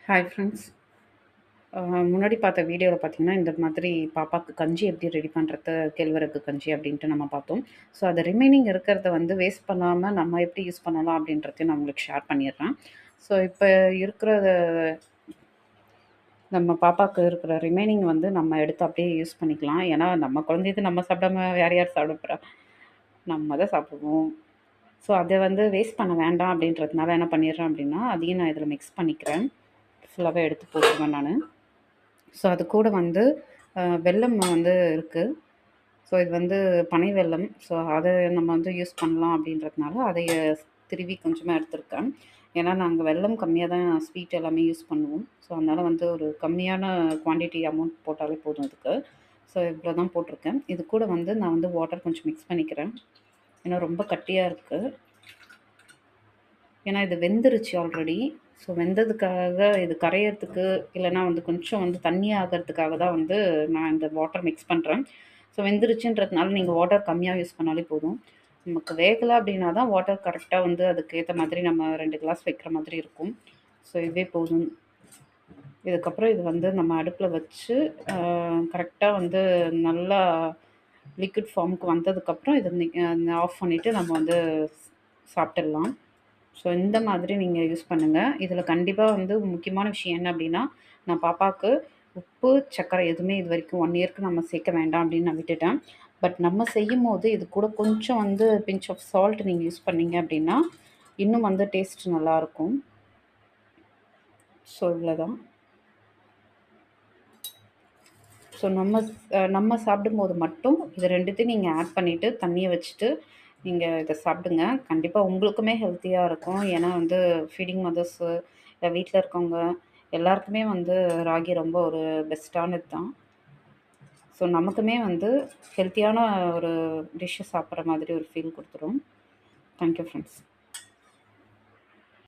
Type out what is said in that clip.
Hi friends. முன்னாடி பார்த்த வீடியோல பார்த்தீங்கன்னா, இந்த மாதிரி பாப்பாக்கு கஞ்சி எப்படி ரெடி பண்ணுறது, கேழ்வரகு கஞ்சி அப்படின்ட்டு நம்ம பார்த்தோம். ஸோ, அது ரிமைனிங் இருக்கிறத வந்து வேஸ்ட் பண்ணாம நம்ம எப்படி யூஸ் பண்ணலாம் அப்படின்றதையும் நான் உங்களுக்கு ஷேர் பண்ணிடுறேன். ஸோ, இப்ப இருக்கிறத நம்ம பாப்பாக்கு இருக்கிற ரிமைனிங் வந்து நம்ம எடுத்து அப்படியே யூஸ் பண்ணிக்கலாம். ஏன்னா, நம்ம குழந்தைது நம்ம சாப்பிடாம வேற யார் சாப்பிட போறா? நம்ம தான் சாப்பிடுவோம். ஸோ, அத வந்து வேஸ்ட் பண்ண வேண்டாம் அப்படின்றதுனால என்ன பண்ணிடுறேன் அப்படின்னா, அதையும் நான் இதில மிக்ஸ் பண்ணிக்கிறேன். ஃபுல்லாவே எடுத்து போட்டுருவேன் நானு. ஸோ, அது கூட வந்து வெல்லம் வந்து இருக்கு. ஸோ, இது வந்து பனை வெல்லம். ஸோ, அத நம்ம வந்து யூஸ் பண்ணலாம் அப்படின்றதுனால, அதைய திருவி கொஞ்சமா எடுத்திருக்கேன். ஏன்னா, நாங்க வெல்லம் கம்மியா தான் ஸ்வீட் எல்லாமே யூஸ் பண்ணுவோம். ஸோ, அதனால வந்து ஒரு கம்மியான குவான்டிட்டி அமௌண்ட் போட்டாலே போதும் இதுக்கு. ஸோ, இவ்வளோ தான் போட்டிருக்கேன். இது கூட வந்து நான் வந்து வாட்டர் கொஞ்சம் மிக்ஸ் பண்ணிக்கிறேன். ஏன்னா ரொம்ப கட்டியா இருக்கு. ஏன்னா இது வெந்துருச்சு ஆல்ரெடி. ஸோ வெந்ததுக்காக இது கரையறதுக்கு, இல்லன்னா வந்து கொஞ்சம் வந்து தண்ணி ஆகறதுக்காக தான் வந்து நான் இந்த வாட்டர் மிக்ஸ் பண்றேன். ஸோ வெந்துருச்சுன்றதுனால நீங்க வாட்டர் கம்மியா யூஸ் பண்ணாலே போதும். நமக்கு வேகல அப்டின்னா தான் வாட்டர் கரெக்ட்டா வந்து அதுக்கு ஏத்த மாதிரி நம்ம 2 கிளாஸ் வைக்கிற மாதிரி இருக்கும். ஸோ இதுவே போதும். இதுக்கப்புறம் இது வந்து நம்ம அடுப்புல வச்சு அ கரெக்ட்டா வந்து நல்லா லிக்விட் ஃபார்முக்கு வந்ததுக்கப்புறம் இத ஆஃப் பண்ணிட்டு நம்ம வந்து சாப்ட்டுறலாம். ஸோ இந்த மாதிரி நீங்க யூஸ் பண்ணுங்க. இதில கண்டிப்பா வந்து முக்கியமான விஷயம் என்ன அப்டின்னா, நான் பாப்பாக்கு உப்பு, சர்க்கரை எதுவுமே இதுவரைக்கும் 1 இயர்க்கு நம்ம சேர்க்க வேண்டாம் அப்டின்னு நான் விட்டுட்டேன். பட் நம்ம செய்யும்போது இது கூட கொஞ்சம் வந்து பிஞ்ச் ஆஃப் சால்ட் நீங்க யூஸ் பண்ணீங்க அப்டின்னா, இன்னும் வந்து டேஸ்ட் நல்லாருக்கும். ஸோ இவ்வளதான். ஸோ நம்ம சாப்பிடும்போது மட்டும் இது 2த்தையும் நீங்க ஆட் பண்ணிட்டு, தண்ணிய வச்சுட்டு, நீங்க இத சாப்பிடுங்க. கண்டிப்பா உங்களுக்குமே ஹெல்த்தியா இருக்கும். ஏன்னா வந்து ஃபீடிங் மதர்ஸு, இல்ல வீட்ல இருக்கவங்க எல்லாருக்குமே வந்து ராகி ரொம்ப ஒரு பெஸ்ட்டானது தான். ஸோ நமக்குமே வந்து ஹெல்த்தியான ஒரு டிஷ்ஷ சாப்பிடுற மாதிரி ஒரு ஃபீல் குடுத்துரும். Thank you friends.